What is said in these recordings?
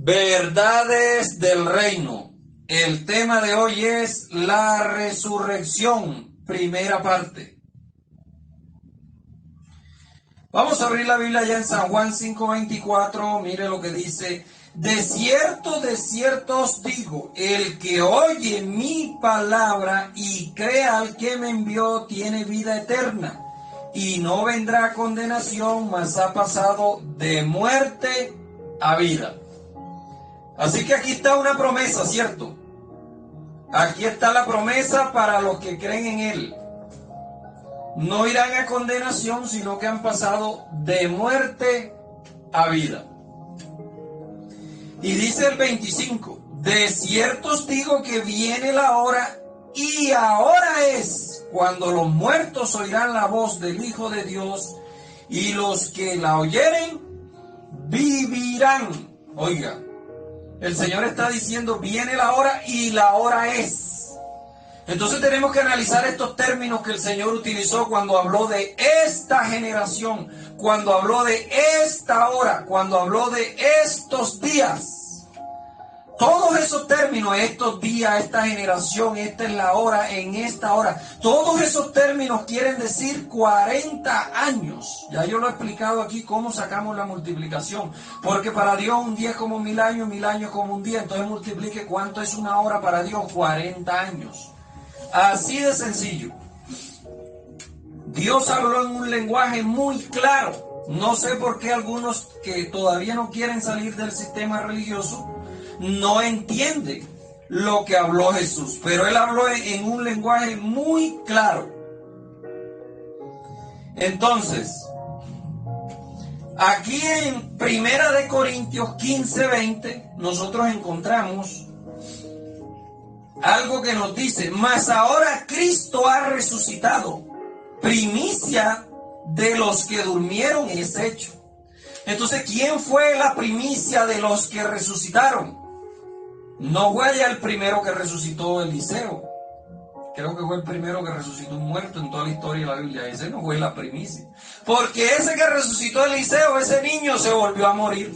Verdades del reino. El tema de hoy es la resurrección, primera parte. Vamos a abrir la Biblia ya en San Juan 5:24. Mire lo que dice: de cierto os digo, el que oye mi palabra y crea al que me envió tiene vida eterna, y no vendrá a condenación, mas ha pasado de muerte a vida. Así que aquí está una promesa, ¿cierto? Aquí está la promesa para los que creen en Él. No irán a condenación, sino que han pasado de muerte a vida. Y dice el 25, de cierto os digo que viene la hora, y ahora es, cuando los muertos oirán la voz del Hijo de Dios, y los que la oyeren, vivirán. Oiga, el Señor está diciendo, viene la hora y la hora es. Entonces tenemos que analizar estos términos que el Señor utilizó cuando habló de esta generación, cuando habló de esta hora, cuando habló de estos días. Todos esos términos, estos días, esta generación, esta es la hora, en esta hora, todos esos términos quieren decir 40 años. Ya yo lo he explicado aquí cómo sacamos la multiplicación. Porque para Dios un día es como 1000 años como un día. Entonces multiplique cuánto es una hora para Dios, 40 años. Así de sencillo. Dios habló en un lenguaje muy claro. No sé por qué algunos que todavía no quieren salir del sistema religioso no entiende lo que habló Jesús, pero él habló en un lenguaje muy claro. Entonces, aquí en Primera de Corintios 15:20 nosotros encontramos algo que nos dice: mas ahora Cristo ha resucitado, primicia de los que durmieron es hecho. Entonces, ¿quién fue la primicia de los que resucitaron? No fue allá el primero que resucitó Eliseo. Creo que fue el primero que resucitó un muerto en toda la historia de la Biblia. Ese no fue la primicia. Porque ese que resucitó Eliseo, ese niño se volvió a morir.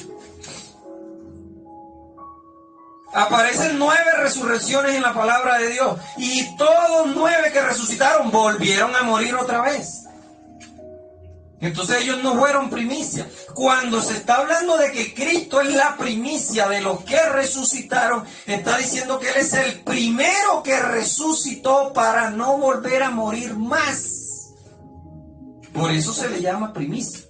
Aparecen 9 resurrecciones en la palabra de Dios. Y todos 9 que resucitaron volvieron a morir otra vez. Entonces ellos no fueron primicia. Cuando se está hablando de que Cristo es la primicia de los que resucitaron, está diciendo que Él es el primero que resucitó para no volver a morir más. Por eso se le llama primicia.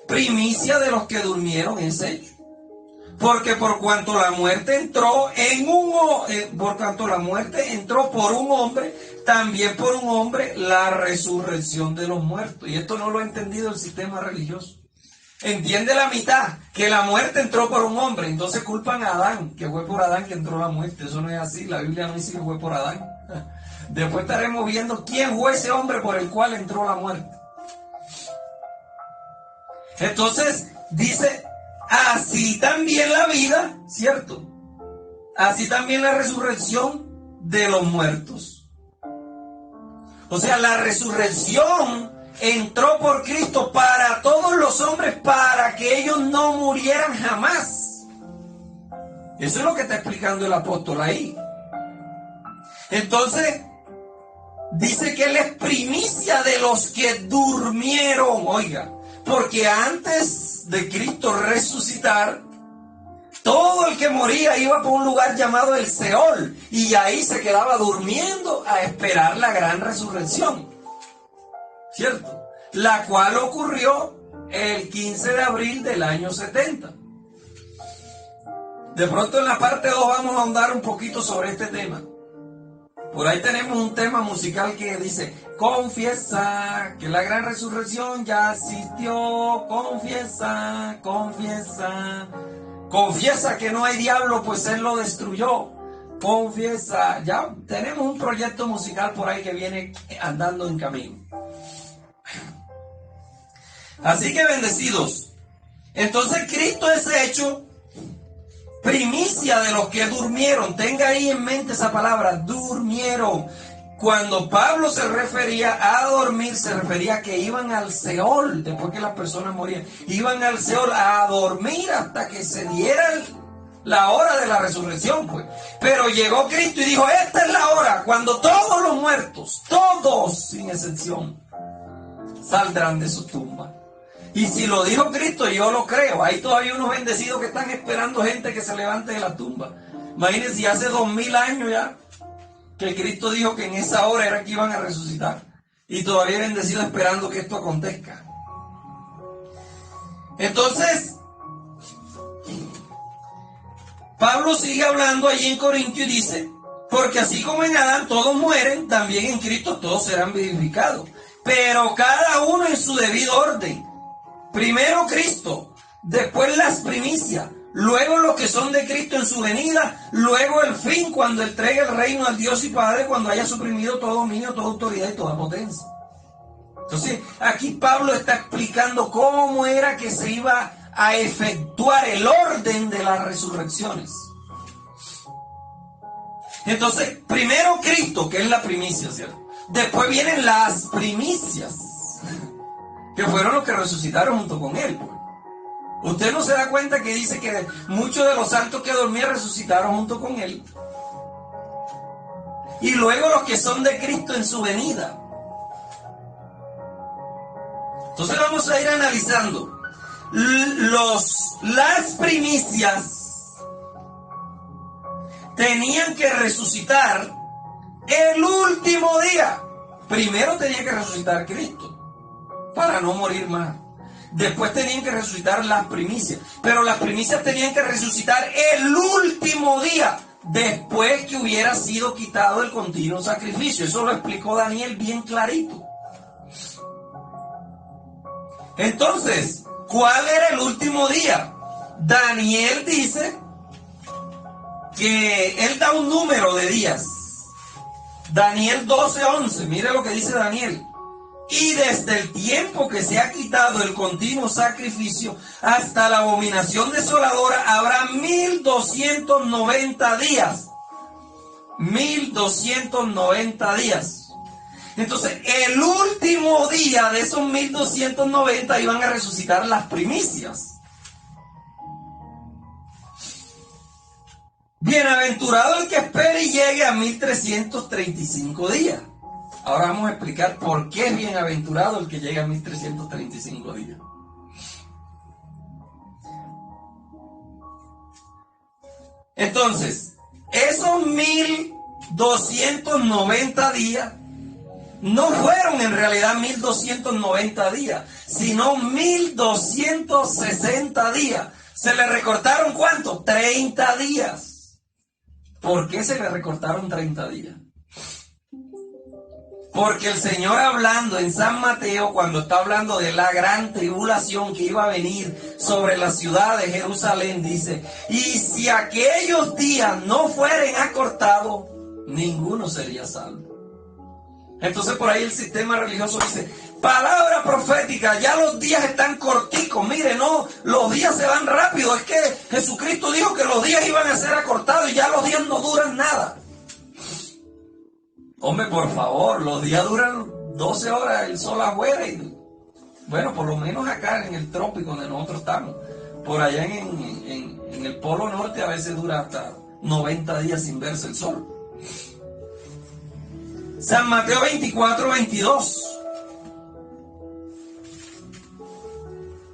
Primicia de los que durmieron es hecho. Porque por cuanto la muerte entró por un hombre, también por un hombre la resurrección de los muertos. Y esto no lo ha entendido el sistema religioso. Entiende la mitad, que la muerte entró por un hombre, entonces culpan a Adán, que fue por Adán que entró la muerte. Eso no es así, la Biblia no dice que fue por Adán. Después estaremos viendo quién fue ese hombre por el cual entró la muerte. Entonces dice: así también la vida, ¿cierto? Así también la resurrección de los muertos. O sea, la resurrección entró por Cristo para todos los hombres, para que ellos no murieran jamás. Eso es lo que está explicando el apóstol ahí. Entonces, dice que Él es primicia de los que durmieron, oiga. Porque antes de Cristo resucitar, todo el que moría iba por un lugar llamado el Seol, y ahí se quedaba durmiendo a esperar la gran resurrección, ¿cierto? La cual ocurrió el 15 de abril del año 70. De pronto en la parte 2 vamos a ahondar un poquito sobre este tema. Por ahí tenemos un tema musical que dice: confiesa que la gran resurrección ya asistió, confiesa, confiesa. Confiesa que no hay diablo, pues Él lo destruyó. Confiesa. Ya tenemos un proyecto musical por ahí que viene andando en camino. Así que bendecidos. Entonces Cristo es hecho primicia de los que durmieron. Tenga ahí en mente esa palabra, durmieron. cuando Pablo se refería a dormir, se refería a que iban al Seol, después que las personas morían, iban al Seol a dormir hasta que se diera la hora de la resurrección, pues. Pero llegó Cristo y dijo, esta es la hora cuando todos los muertos, todos sin excepción, saldrán de sus tumbas. Y si lo dijo Cristo, yo lo creo. Hay todavía unos bendecidos que están esperando gente que se levante de la tumba. Imagínense, si hace 2000 años ya que Cristo dijo que en esa hora era que iban a resucitar. Y todavía hay bendecidos esperando que esto acontezca. Entonces, Pablo sigue hablando allí en Corintio y dice, porque así como en Adán todos mueren, también en Cristo todos serán vivificados. Pero cada uno en su debido orden. Primero Cristo, después las primicias, luego los que son de Cristo en su venida, luego el fin cuando entregue el reino al Dios y Padre, cuando haya suprimido todo dominio, toda autoridad y toda potencia. Entonces, aquí Pablo está explicando cómo era que se iba a efectuar el orden de las resurrecciones. Entonces, primero Cristo, que es la primicia, ¿cierto? Después vienen las primicias, que fueron los que resucitaron junto con él. Usted no se da cuenta que dice que muchos de los santos que dormían resucitaron junto con él. Y luego los que son de Cristo en su venida. Entonces vamos a ir analizando. Las primicias tenían que resucitar el último día. Primero tenía que resucitar Cristo para no morir más. Después tenían que resucitar las primicias. Pero las primicias tenían que resucitar el último día, después que hubiera sido quitado el continuo sacrificio. Eso lo explicó Daniel bien clarito. Entonces, ¿cuál era el último día? Daniel dice que él da un número de días. Daniel 12:11, mire lo que dice Daniel. Y desde el tiempo que se ha quitado el continuo sacrificio hasta la abominación desoladora habrá 1290 días. 1290 días. Entonces, el último día de esos 1290 iban a resucitar las primicias. Bienaventurado el que espere y llegue a 1335 días. Ahora vamos a explicar por qué es bienaventurado el que llega a 1335 días. Entonces, esos 1290 días no fueron en realidad 1290 días, sino 1260 días. ¿Se le recortaron cuánto? 30 días. ¿Por qué se le recortaron 30 días? Porque el Señor hablando en San Mateo, cuando está hablando de la gran tribulación que iba a venir sobre la ciudad de Jerusalén, dice, y si aquellos días no fueren acortados, ninguno sería salvo. Entonces por ahí el sistema religioso dice, palabra profética, ya los días están corticos, mire, no, los días se van rápido, es que Jesucristo dijo que los días iban a ser acortados y ya los días no duran nada. Hombre, por favor, los días duran 12 horas, el sol afuera y, bueno, por lo menos acá en el trópico donde nosotros estamos. Por allá en el Polo Norte a veces dura hasta 90 días sin verse el sol. San Mateo 24:22.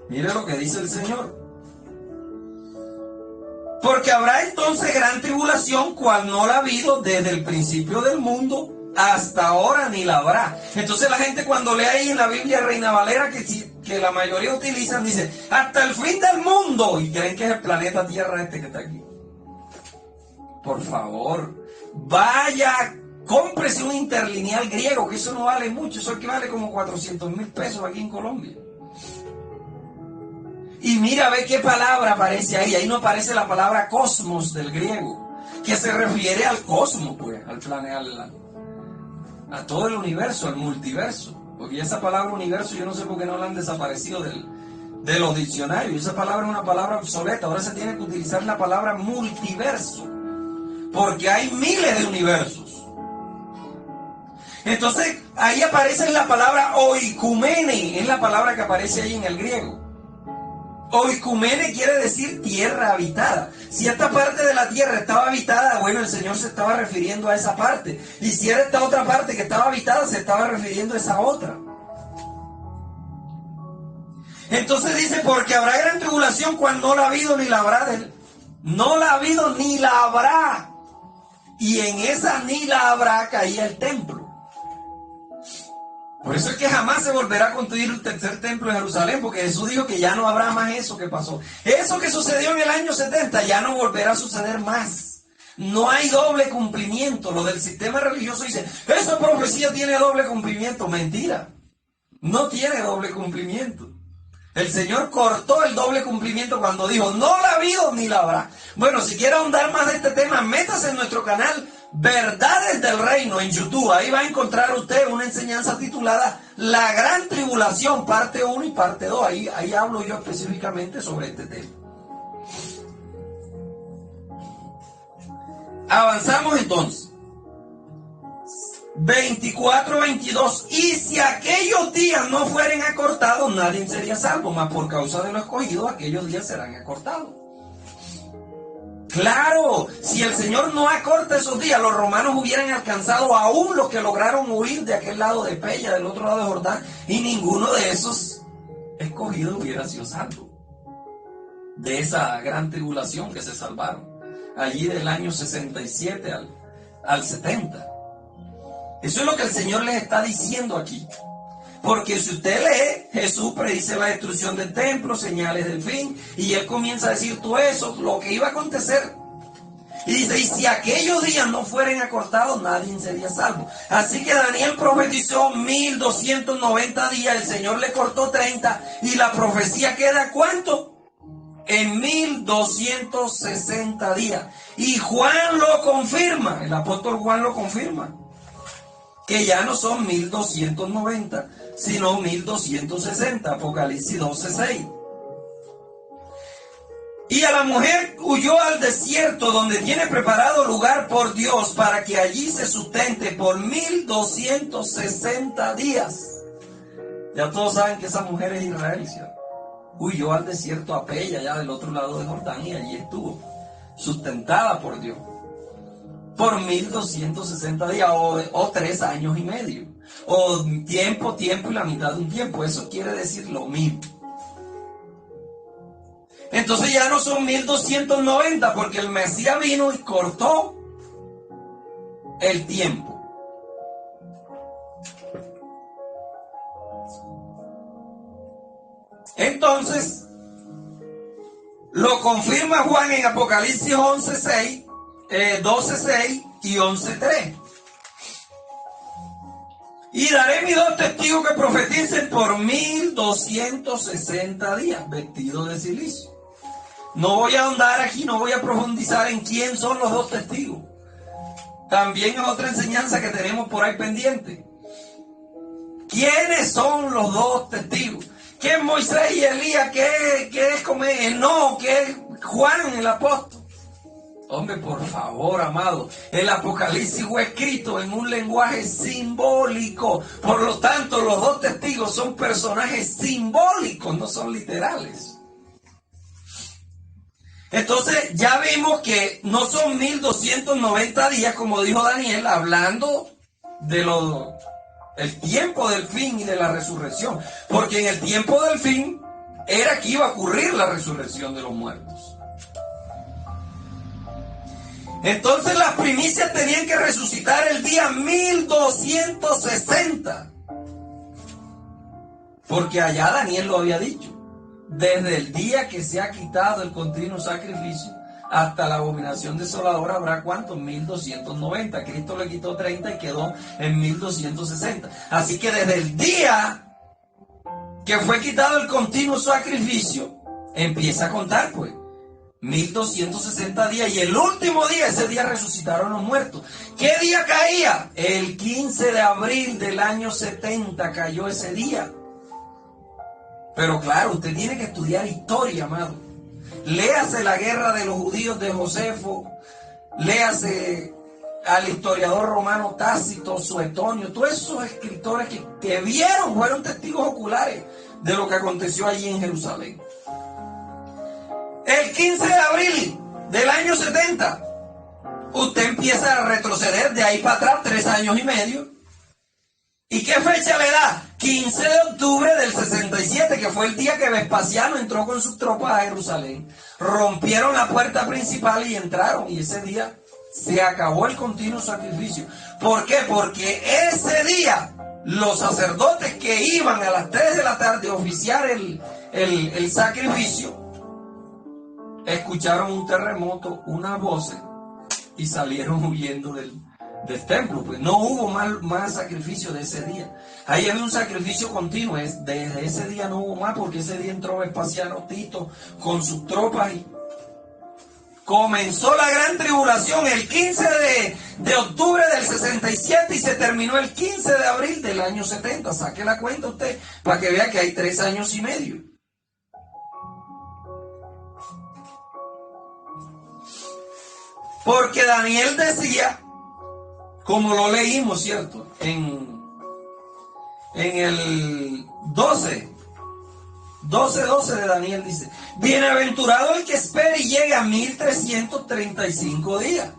Mire lo que dice el Señor. Porque habrá entonces gran tribulación, cual no la ha habido desde el principio del mundo hasta ahora ni la habrá. Entonces la gente cuando lee ahí en la Biblia Reina Valera, que la mayoría utilizan, dice, hasta el fin del mundo, y creen que es el planeta Tierra este que está aquí. Por favor, vaya, cómprese un interlineal griego, que eso no vale mucho, eso que vale como 400,000 pesos aquí en Colombia. Y mira, ve qué palabra aparece ahí. Ahí no aparece la palabra cosmos del griego, que se refiere al cosmos, pues, al planeta, a todo el universo, al multiverso. Porque esa palabra universo, yo no sé por qué no la han desaparecido de los diccionarios. Esa palabra es una palabra obsoleta. Ahora se tiene que utilizar la palabra multiverso, porque hay miles de universos. Entonces, ahí aparece la palabra oikumene, es la palabra que aparece ahí en el griego. Oikumene quiere decir tierra habitada. Si esta parte de la tierra estaba habitada, bueno, el Señor se estaba refiriendo a esa parte. Y si era esta otra parte que estaba habitada, se estaba refiriendo a esa otra. Entonces dice, porque habrá gran tribulación cuando no la ha habido ni la habrá. No la ha habido ni la habrá. Y en esa ni la habrá caía el templo. Por eso es que jamás se volverá a construir un tercer templo en Jerusalén, porque Jesús dijo que ya no habrá más eso que pasó. Eso que sucedió en el año 70 ya no volverá a suceder más. No hay doble cumplimiento. Lo del sistema religioso dice, esa profecía tiene doble cumplimiento. Mentira. No tiene doble cumplimiento. El Señor cortó el doble cumplimiento cuando dijo, no la ha habido ni la habrá. Bueno, si quiere ahondar más de este tema, métase en nuestro canal Verdades del Reino en YouTube. Ahí va a encontrar usted una enseñanza titulada La Gran Tribulación, parte 1 y parte 2. Ahí hablo yo específicamente sobre este tema. Avanzamos entonces. 24-22. Y si aquellos días no fueren acortados, nadie sería salvo, mas por causa de lo escogido, aquellos días serán acortados. Claro, si el Señor no acorta esos días, los romanos hubieran alcanzado aún los que lograron huir de aquel lado de Pella, del otro lado de Jordán, y ninguno de esos escogidos hubiera sido salvo de esa gran tribulación que se salvaron allí del año 67 al 70. Eso es lo que el Señor les está diciendo aquí. Porque si usted lee, Jesús predice la destrucción del templo, señales del fin, y él comienza a decir todo eso, lo que iba a acontecer. Y dice, y si aquellos días no fueren acortados, nadie sería salvo. Así que Daniel profetizó 1290 días, el Señor le cortó 30, y la profecía queda ¿cuánto? En 1260 días. Y Juan lo confirma, el apóstol Juan lo confirma, que ya no son 1290, sino 1260, Apocalipsis 12:6. Y a la mujer huyó al desierto, donde tiene preparado lugar por Dios, para que allí se sustente por 1260 días. Ya todos saben que esa mujer es Israel, ¿sí? Huyó al desierto a Pella, allá del otro lado de Jordán, y allí estuvo, sustentada por Dios, por 1260 días, o 3 años y medio, o tiempo y la mitad de un tiempo. Eso quiere decir lo mismo. Entonces ya no son 1290, porque el Mesías vino y cortó el tiempo. Entonces lo confirma Juan en Apocalipsis 11:6, 12:6 y 11:3. Y daré mis 2 testigos que profeticen por 1260 días, vestidos de silicio. No voy a ahondar aquí, no voy a profundizar en quién son los 2 testigos. También es otra enseñanza que tenemos por ahí pendiente. ¿Quiénes son los 2 testigos? ¿Qué es Moisés y Elías? ¿Qué es como no? ¿Qué es Juan el apóstol? Hombre, por favor, amado, el Apocalipsis fue escrito en un lenguaje simbólico. Por lo tanto, los 2 testigos son personajes simbólicos, no son literales. Entonces, ya vimos que no son 1290 días, como dijo Daniel, hablando de el tiempo del fin y de la resurrección. Porque en el tiempo del fin era que iba a ocurrir la resurrección de los muertos. Entonces las primicias tenían que resucitar el día 1260. Porque allá Daniel lo había dicho. Desde el día que se ha quitado el continuo sacrificio hasta la abominación desoladora habrá ¿cuántos? 1290. Cristo le quitó 30 y quedó en 1260. Así que desde el día que fue quitado el continuo sacrificio, empieza a contar pues. 1260 días, y el último día, ese día resucitaron los muertos. ¿Qué día caía? El 15 de abril del año 70 cayó ese día. Pero claro, usted tiene que estudiar historia, amado. Léase la guerra de los judíos de Josefo, léase al historiador romano Tácito, Suetonio, todos esos escritores que vieron, fueron testigos oculares de lo que aconteció allí en Jerusalén. El 15 de abril del año 70, usted empieza a retroceder de ahí para atrás 3 años y medio. ¿Y qué fecha le da? 15 de octubre del 67, que fue el día que Vespasiano entró con sus tropas a Jerusalén. Rompieron la puerta principal y entraron, y ese día se acabó el continuo sacrificio. ¿Por qué? Porque ese día los sacerdotes que iban a las 3 de la tarde a oficiar el sacrificio, escucharon un terremoto, unas voces, y salieron huyendo del templo. Pues no hubo más sacrificio de ese día. Ahí había un sacrificio continuo. Desde ese día no hubo más, porque ese día entró Vespasiano Tito con sus tropas y comenzó la gran tribulación el 15 de octubre del 67 y se terminó el 15 de abril del año 70. Saque la cuenta usted para que vea que hay 3 años y medio. Porque Daniel decía, como lo leímos, ¿cierto? En el 12:12 de Daniel dice: bienaventurado el que espere y llegue a 1335 días.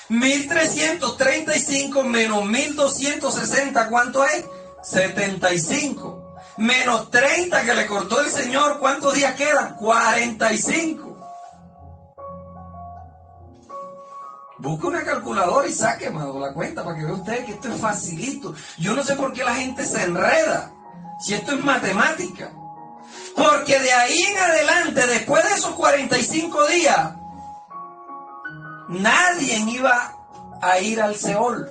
1335 menos 1260, ¿cuánto es? 75. Menos 30 que le cortó el Señor, ¿cuántos días quedan? 45. Busque una calculadora y saque, mano, la cuenta para que vea usted que esto es facilito. Yo no sé por qué la gente se enreda, si esto es matemática. Porque de ahí en adelante, después de esos 45 días, nadie iba a ir al Seol.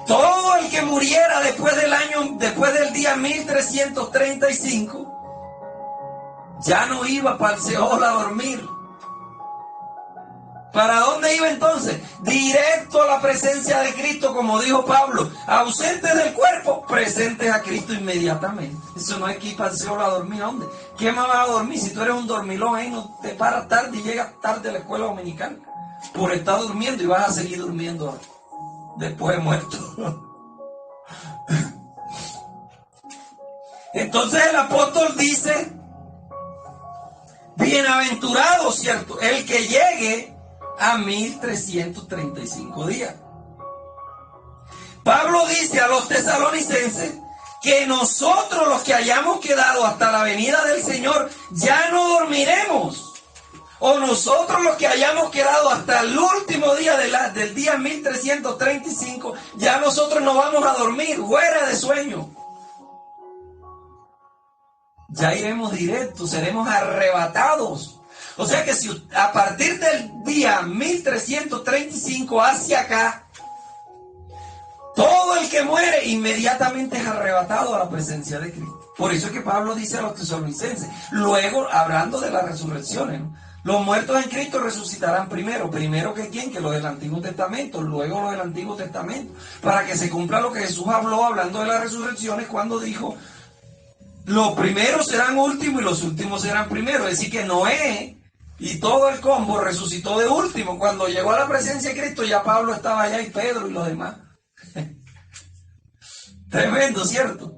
Todo el que muriera después del día 1335, ya no iba para el Seol a dormir. ¿Para dónde iba entonces? Directo a la presencia de Cristo, como dijo Pablo. Ausentes del cuerpo, presentes a Cristo inmediatamente. Eso no hay que ir para el Seol a dormir. ¿A dónde? ¿Qué más vas a dormir? Si tú eres un dormilón ahí, no te paras tarde y llegas tarde a la escuela dominical por estar durmiendo, y vas a seguir durmiendo después de muerto. Entonces el apóstol dice: bienaventurado, ¿cierto?, el que llegue a 1335 días. Pablo dice a los tesalonicenses que nosotros, los que hayamos quedado hasta la venida del Señor, ya no dormiremos. O nosotros, los que hayamos quedado hasta el último día del día 1335, ya nosotros no vamos a dormir, fuera de sueño. Ya iremos directos, seremos arrebatados. O sea que si a partir del día 1335 hacia acá, todo el que muere inmediatamente es arrebatado a la presencia de Cristo. Por eso es que Pablo dice a los tesalonicenses, luego hablando de las resurrecciones, ¿no?, los muertos en Cristo resucitarán primero. ¿Primero que quién? Que los del Antiguo Testamento, luego los del Antiguo Testamento, para que se cumpla lo que Jesús habló hablando de las resurrecciones cuando dijo: los primeros serán últimos y los últimos serán primeros. Es decir, que Noé y todo el combo resucitó de último. Cuando llegó a la presencia de Cristo, ya Pablo estaba allá y Pedro y los demás. Tremendo, ¿cierto?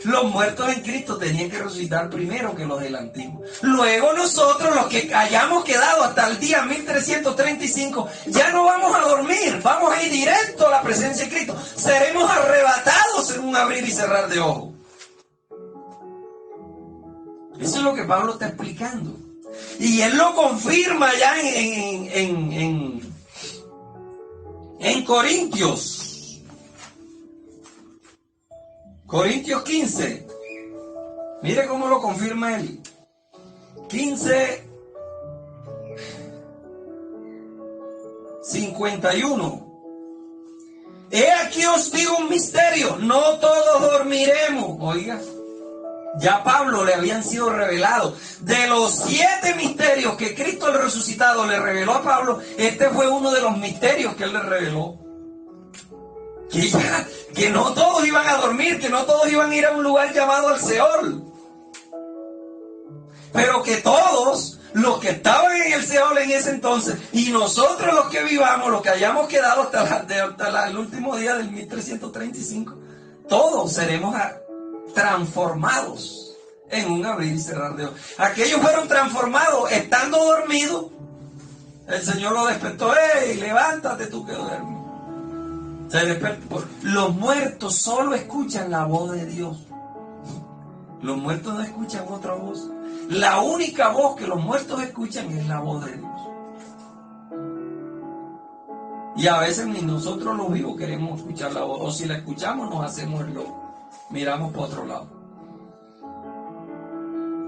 Los muertos en Cristo tenían que resucitar primero que los del antiguo. Luego nosotros, los que hayamos quedado hasta el día 1335, ya no vamos a dormir, vamos a ir directo a la presencia de Cristo. Seremos arrebatados en un abrir y cerrar de ojos. Eso es lo que Pablo está explicando. Y él lo confirma ya en Corintios. Corintios 15. Mire cómo lo confirma él. 15:51. He aquí os digo un misterio, no todos dormiremos. Oiga, ya Pablo le habían sido revelados. De los 7 misterios que Cristo el resucitado le reveló a Pablo, este fue uno de los misterios que él le reveló. Que no todos iban a dormir, que no todos iban a ir a un lugar llamado el Seol, pero que todos los que estaban en el Seol en ese entonces, y nosotros los que vivamos, los que hayamos quedado hasta el último día del 1335, todos seremos transformados en un abrir y cerrar de ojos. Aquellos fueron transformados estando dormidos. El Señor lo despertó. ¡Ey, levántate tú que duermes! Se despertó. Los muertos solo escuchan la voz de Dios. Los muertos no escuchan otra voz. La única voz que los muertos escuchan es la voz de Dios. Y a veces ni nosotros los vivos queremos escuchar la voz. O si la escuchamos nos hacemos locos. Miramos por otro lado.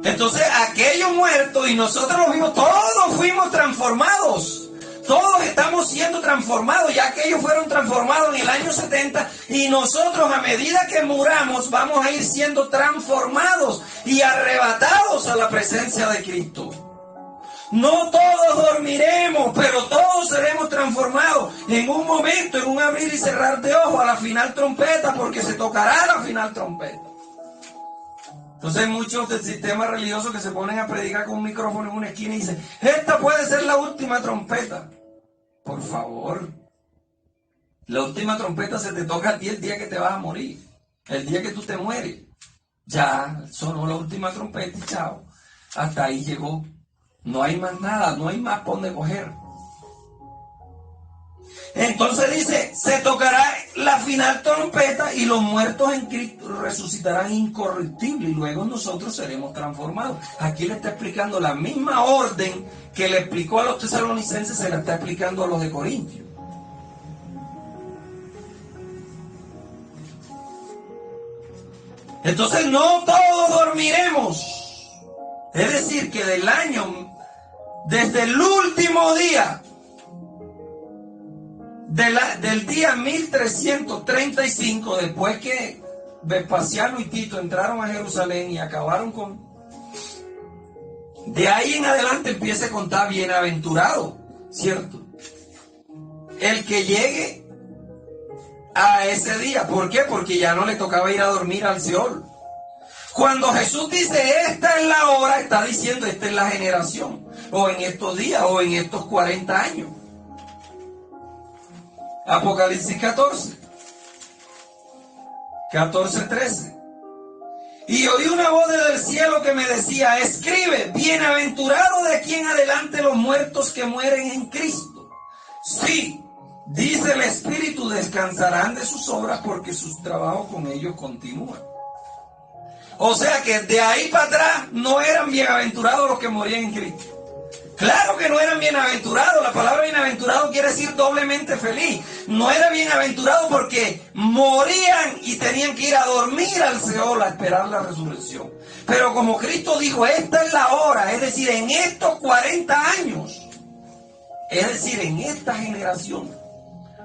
Entonces aquellos muertos y nosotros los vivos, todos fuimos transformados. Todos estamos siendo transformados, ya que ellos fueron transformados en el año 70 y nosotros a medida que muramos vamos a ir siendo transformados y arrebatados a la presencia de Cristo. No todos dormiremos, pero todos seremos transformados en un momento, en un abrir y cerrar de ojos a la final trompeta, porque se tocará la final trompeta. Entonces hay muchos del sistema religioso que se ponen a predicar con un micrófono en una esquina y dicen, esta puede ser la última trompeta. Por favor, la última trompeta se te toca a ti el día que te vas a morir, el día que tú te mueres. Ya sonó la última trompeta y chao, hasta ahí llegó. No hay más nada, no hay más por donde coger. Entonces dice, se tocará la final trompeta y los muertos en Cristo resucitarán incorruptibles y luego nosotros seremos transformados. Aquí le está explicando la misma orden que le explicó a los tesalonicenses, se la está explicando a los de Corintios. Entonces no todos dormiremos. Es decir, que del año, desde el último día, del día 1335, después que Vespasiano y Tito entraron a Jerusalén y acabaron con... De ahí en adelante empieza a contar bienaventurado, ¿cierto? El que llegue a ese día. ¿Por qué? Porque ya no le tocaba ir a dormir al Seol. Cuando Jesús dice, esta es la hora, está diciendo, esta es la generación, o en estos días, o en estos 40 años. Apocalipsis 14:13. Y oí una voz desde el cielo que me decía, escribe, bienaventurado de aquí en adelante los muertos que mueren en Cristo. Sí, dice el Espíritu, descansarán de sus obras porque sus trabajos con ellos continúan. O sea que de ahí para atrás no eran bienaventurados los que morían en Cristo. Claro que no eran bienaventurados. La palabra bienaventurado quiere decir doblemente feliz. No era bienaventurado porque morían y tenían que ir a dormir al Seol a esperar la resurrección. Pero como Cristo dijo, esta es la hora, es decir, en estos 40 años, es decir, en esta generación,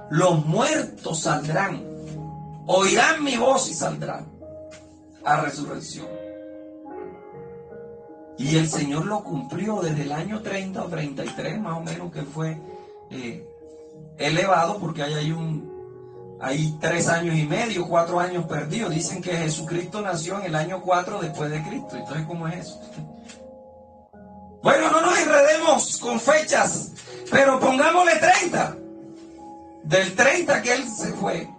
los muertos saldrán, oirán mi voz y saldrán a resurrección. Y el Señor lo cumplió desde el año 30 o 33, más o menos, que fue elevado, porque hay 3 años y medio, 4 años perdidos. Dicen que Jesucristo nació en el año 4 después de Cristo. Entonces, ¿cómo es eso? Bueno, no nos enredemos con fechas, pero pongámosle 30. Del 30 que Él se fue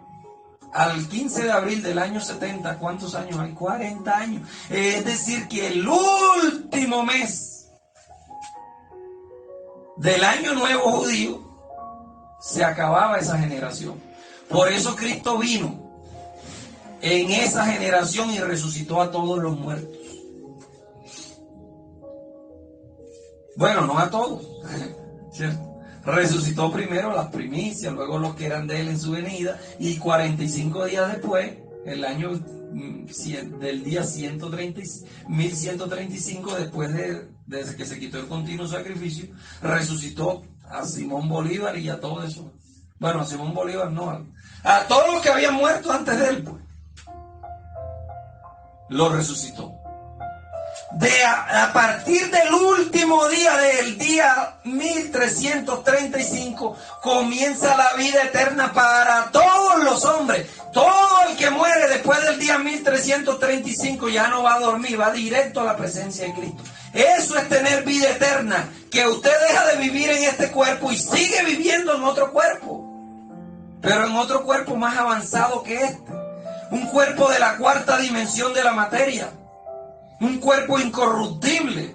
al 15 de abril del año 70, ¿cuántos años hay? 40 años. Es decir, que el último mes del año nuevo judío se acababa esa generación. Por eso Cristo vino en esa generación y resucitó a todos los muertos. Bueno, no a todos, ¿cierto? Resucitó primero las primicias, luego los que eran de él en su venida, y 45 días después, el año del día 1135, después de que se quitó el continuo sacrificio, resucitó a Simón Bolívar y a todo eso. Bueno, a Simón Bolívar no, a todos los que habían muerto antes de él, pues, lo resucitó. A partir del último día del día 1335 comienza la vida eterna para todos los hombres. Todo el que muere después del día 1335 ya no va a dormir, va directo a la presencia de Cristo. Eso es tener vida eterna, que usted deja de vivir en este cuerpo y sigue viviendo en otro cuerpo, pero en otro cuerpo más avanzado que este, un cuerpo de la cuarta dimensión de la materia, un cuerpo incorruptible,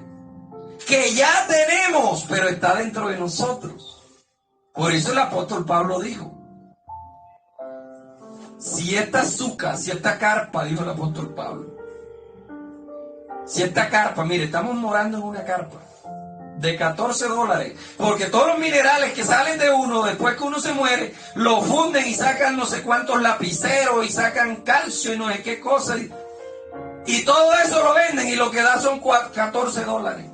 que ya tenemos, pero está dentro de nosotros. Por eso el apóstol Pablo dijo, si esta azúcar, si esta carpa, dijo el apóstol Pablo, si esta carpa, mire, estamos morando en una carpa de $14, porque todos los minerales que salen de uno, después que uno se muere, lo funden y sacan no sé cuántos lapiceros y sacan calcio y no sé qué cosas, y todo eso lo venden y lo que da son $14.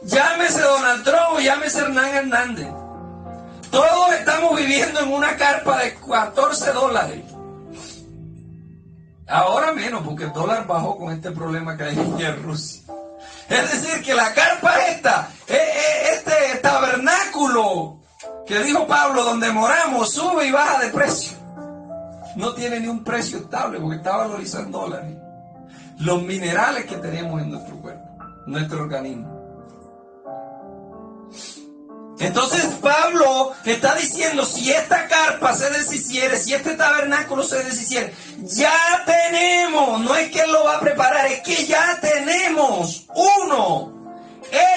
Llámese Donald Trump, llámese Hernán Hernández, todos estamos viviendo en una carpa de $14. Ahora menos, porque el dólar bajó con este problema que hay en Rusia. Es decir, que la carpa esta, este tabernáculo que dijo Pablo, donde moramos, sube y baja de precio. No tiene ni un precio estable, porque está valorizado en dólares. Los minerales que tenemos en nuestro cuerpo, nuestro organismo. Entonces Pablo está diciendo, si esta carpa se deshiciere, si este tabernáculo se deshiciere, ya tenemos, no es que él lo va a preparar, es que ya tenemos uno,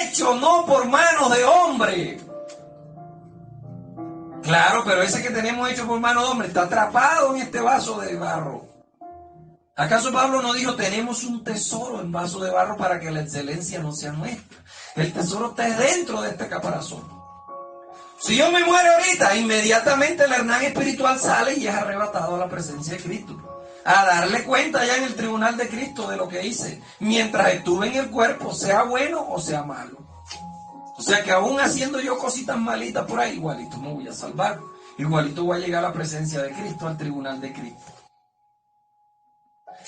hecho no por manos de hombre. Claro, pero ese que tenemos hecho por mano de hombre está atrapado en este vaso de barro. ¿Acaso Pablo no dijo, tenemos un tesoro en vaso de barro para que la excelencia no sea nuestra? El tesoro está dentro de este caparazón. Si yo me muero ahorita, inmediatamente el Hernán espiritual sale y es arrebatado a la presencia de Cristo, a darle cuenta ya en el tribunal de Cristo de lo que hice, mientras estuve en el cuerpo, sea bueno o sea malo. O sea que aún haciendo yo cositas malitas por ahí, igualito me voy a salvar, igualito voy a llegar a la presencia de Cristo, al tribunal de Cristo.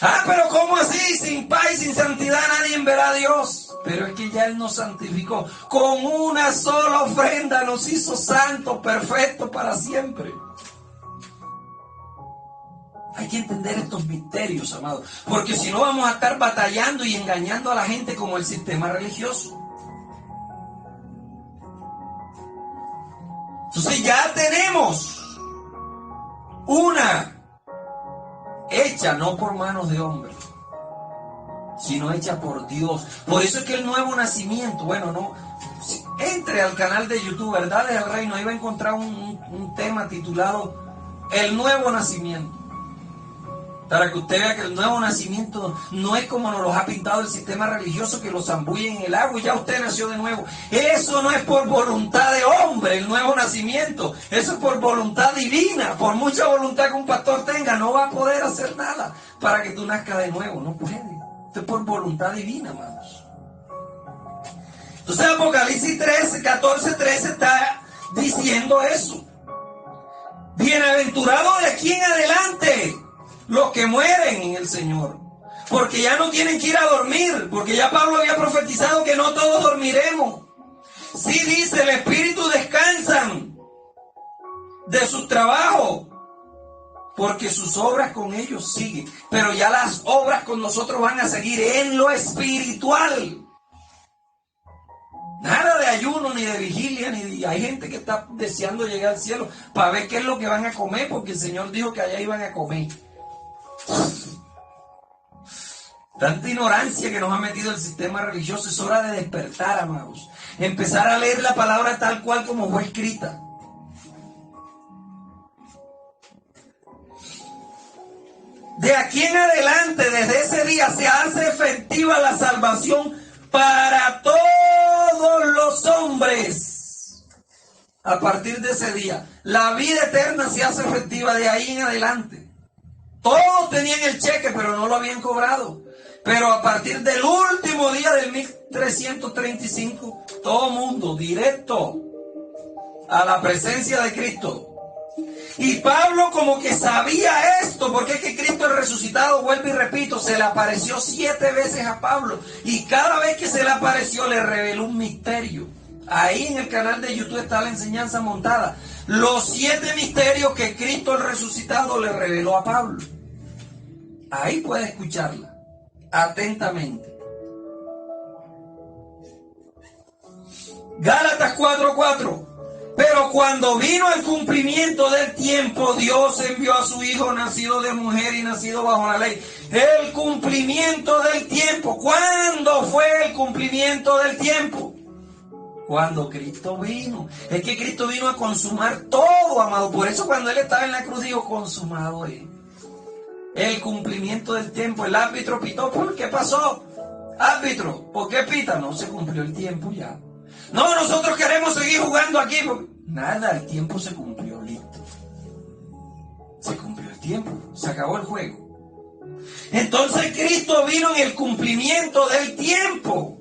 Ah, pero ¿cómo así? Sin paz y sin santidad nadie verá a Dios. Pero es que ya Él nos santificó. Con una sola ofrenda nos hizo santos, perfectos para siempre. Hay que entender estos misterios, amados. Porque si no vamos a estar batallando y engañando a la gente como el sistema religioso. Entonces ya tenemos una hecha no por manos de hombres, sino hecha por Dios. Por eso es que el nuevo nacimiento, bueno, no, entre al canal de YouTube, Verdades del Reino, ahí va a encontrar un tema titulado El Nuevo Nacimiento. Para que usted vea que el nuevo nacimiento no es como nos los ha pintado el sistema religioso, que lo zambullen en el agua y ya usted nació de nuevo. Eso no es por voluntad de hombre, el nuevo nacimiento. Eso es por voluntad divina. Por mucha voluntad que un pastor tenga, no va a poder hacer nada para que tú nazcas de nuevo. No puede. Esto es por voluntad divina, amados. Entonces Apocalipsis 14:13 está diciendo eso. Bienaventurado de aquí en adelante los que mueren en el Señor, porque ya no tienen que ir a dormir, porque ya Pablo había profetizado que no todos dormiremos. Sí dice, el espíritu descansan de sus trabajos, porque sus obras con ellos siguen, pero ya las obras con nosotros van a seguir en lo espiritual. Nada de ayuno, ni de vigilia, hay gente que está deseando llegar al cielo para ver qué es lo que van a comer, porque el Señor dijo que allá iban a comer. Tanta ignorancia que nos ha metido el sistema religioso. Es hora de despertar, amados. Empezar a leer la palabra tal cual como fue escrita. De aquí en adelante, desde ese día, se hace efectiva la salvación para todos los hombres. A partir de ese día, la vida eterna se hace efectiva de ahí en adelante. Todos tenían el cheque, pero no lo habían cobrado. Pero a partir del último día del 1335, todo mundo directo a la presencia de Cristo. Y Pablo como que sabía esto, porque es que Cristo el resucitado, vuelvo y repito, se le apareció 7 veces a Pablo. Y cada vez que se le apareció le reveló un misterio. Ahí en el canal de YouTube está la enseñanza montada. Los 7 misterios que Cristo el resucitado le reveló a Pablo. Ahí puede escucharla atentamente. Gálatas 4:4. Pero cuando vino el cumplimiento del tiempo, Dios envió a su Hijo nacido de mujer y nacido bajo la ley. El cumplimiento del tiempo. ¿Cuándo fue el cumplimiento del tiempo? Cuando Cristo vino. Es que Cristo vino a consumar todo, amado. Por eso cuando Él estaba en la cruz dijo, consumado es. El cumplimiento del tiempo. El árbitro pitó. ¿Por qué pasó? Árbitro, ¿por qué pita? No, se cumplió el tiempo ya. No, nosotros queremos seguir jugando aquí. Nada, el tiempo se cumplió, listo. Se cumplió el tiempo, se acabó el juego. Entonces Cristo vino en el cumplimiento del tiempo.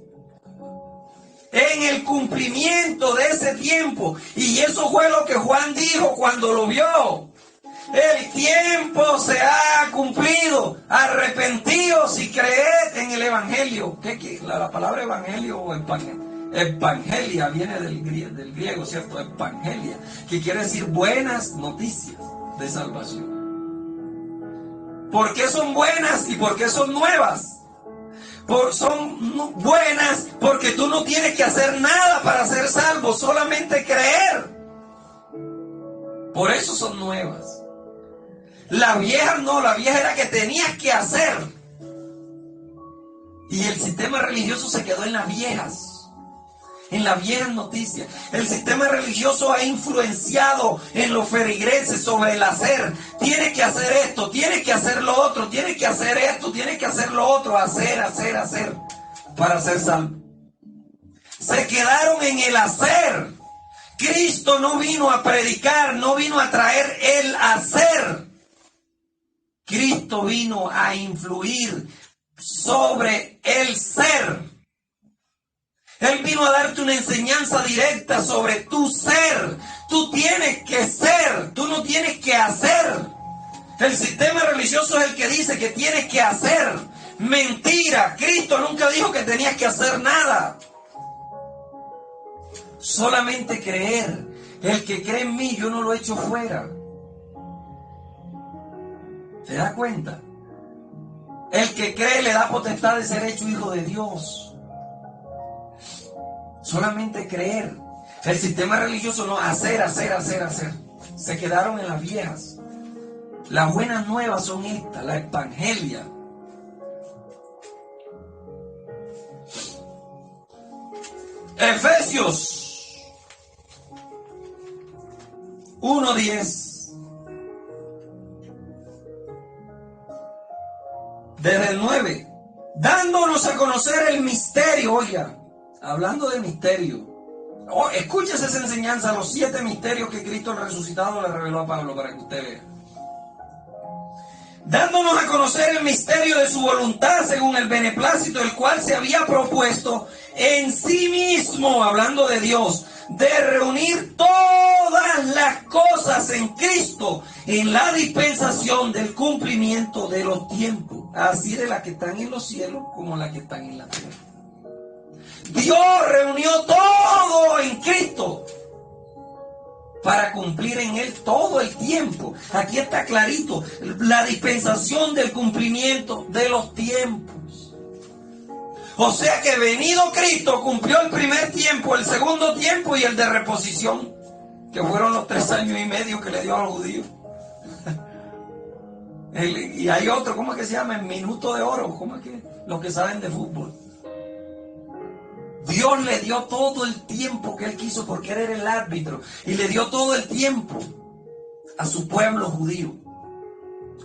En el cumplimiento de ese tiempo. Y eso fue lo que Juan dijo cuando lo vio. El tiempo se ha cumplido. Arrepentíos y creed en el Evangelio. ¿Qué? La palabra Evangelio o Evangelia viene del griego, ¿cierto? Evangelia, que quiere decir buenas noticias de salvación. ¿Por qué son buenas y por qué son nuevas? Son buenas porque tú no tienes que hacer nada para ser salvo, solamente creer. Por eso son nuevas. La vieja no, la vieja era que tenías que hacer. Y el sistema religioso se quedó en las viejas. En las viejas noticias. El sistema religioso ha influenciado en los feligreses sobre el hacer. Tienes que hacer esto, tienes que hacer lo otro, tienes que hacer esto, tienes que hacer lo otro. Hacer, para ser salvo. Se quedaron en el hacer. Cristo no vino a predicar, no vino a traer el hacer. Cristo vino a influir sobre el ser. Él vino a darte una enseñanza directa sobre tu ser. Tú tienes que ser, tú no tienes que hacer. El sistema religioso es el que dice que tienes que hacer. Mentira, Cristo nunca dijo que tenías que hacer nada. Solamente creer. El que cree en mí, yo no lo echo fuera. ¿Se da cuenta? El que cree le da potestad de ser hecho hijo de Dios. Solamente creer. El sistema religioso no, hacer. Se quedaron en las viejas. Las buenas nuevas son estas, la evangelia. Efesios 1:10. Desde el 9. Dándonos a conocer el misterio, oiga. Hablando de misterio. Escúchese esa enseñanza, los 7 misterios que Cristo el resucitado le reveló a Pablo para que usted vea. Dándonos a conocer el misterio de su voluntad según el beneplácito, el cual se había propuesto en sí mismo, hablando de Dios, de reunir todas las cosas en Cristo en la dispensación del cumplimiento de los tiempos, así de las que están en los cielos como las que están en la tierra. Dios reunió todo en Cristo para cumplir en Él todo el tiempo. Aquí está clarito, la dispensación del cumplimiento de los tiempos. O sea que venido Cristo cumplió el primer tiempo, el segundo tiempo y el de reposición, que fueron los 3 años y medio que le dio a los judíos. Y hay otro, ¿cómo es que se llama? El minuto de oro, ¿cómo es que? Los que saben de fútbol. Dios le dio todo el tiempo que Él quiso porque Él era el árbitro. Y le dio todo el tiempo a su pueblo judío.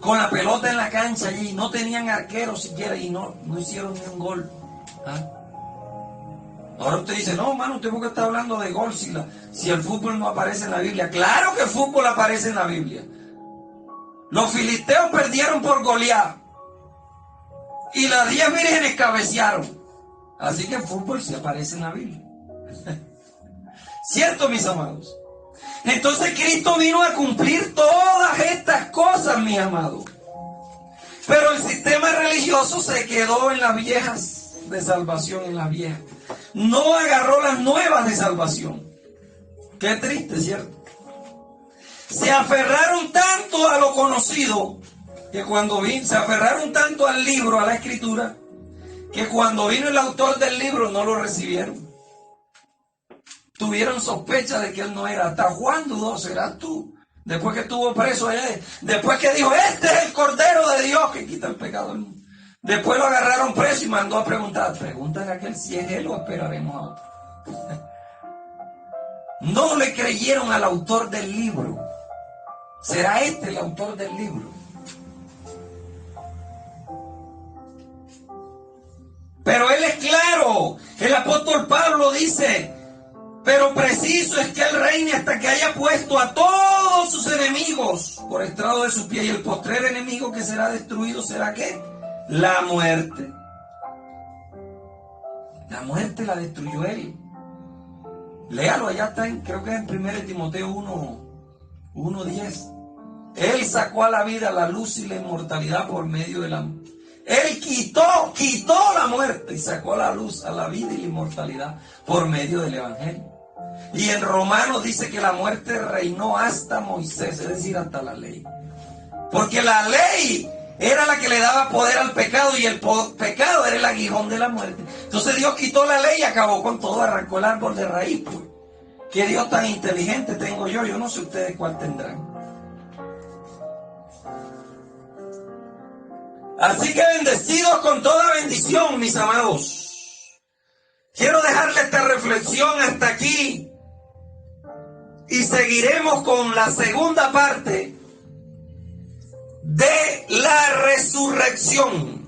Con la pelota en la cancha allí. No tenían arqueros siquiera y no hicieron ni un gol. ¿Ah? Ahora usted dice, no, hermano, ¿usted por qué está hablando de gol si el fútbol no aparece en la Biblia? Claro que el fútbol aparece en la Biblia. Los filisteos perdieron por Goliat. Y las 10 vírgenes cabecearon. Así que el fútbol sí aparece en la Biblia. ¿Cierto, mis amados? Entonces Cristo vino a cumplir todas estas cosas, mis amados. Pero el sistema religioso se quedó en las viejas de salvación, en las viejas. No agarró las nuevas de salvación. Qué triste, ¿cierto? Se aferraron tanto a lo conocido, que se aferraron tanto al libro, a la escritura, que cuando vino el autor del libro no lo recibieron. tuvieron sospecha de que él no era. Hasta Juan dudó, ¿serás tú? Después que estuvo preso allá, después que dijo, este es el Cordero de Dios que quita el pecado del mundo. Después lo agarraron preso y mandó a preguntar, pregúntale a aquel si es él o esperaremos a otro. No le creyeron al autor del libro. ¿Será este el autor del libro? Pero él es claro. El apóstol Pablo dice, pero preciso es que él reine hasta que haya puesto a todos sus enemigos por estrado de sus pies. Y el postrer enemigo que será destruido será ¿qué? La muerte. La muerte la destruyó él. Léalo, allá está, creo que es en 1 Timoteo 1:10. Él sacó a la vida, la luz y la inmortalidad por medio de la... Él quitó la muerte y sacó a la luz, a la vida y la inmortalidad por medio del Evangelio. Y en Romanos dice que la muerte reinó hasta Moisés, es decir, hasta la ley. Porque la ley era la que le daba poder al pecado y el pecado era el aguijón de la muerte. Entonces Dios quitó la ley y acabó con todo, arrancó el árbol de raíz. Pues. ¿Qué Dios tan inteligente tengo yo? Yo no sé ustedes cuál tendrán. Así que bendecidos con toda bendición, mis amados. Quiero dejarle esta reflexión hasta aquí y seguiremos con la segunda parte de la resurrección.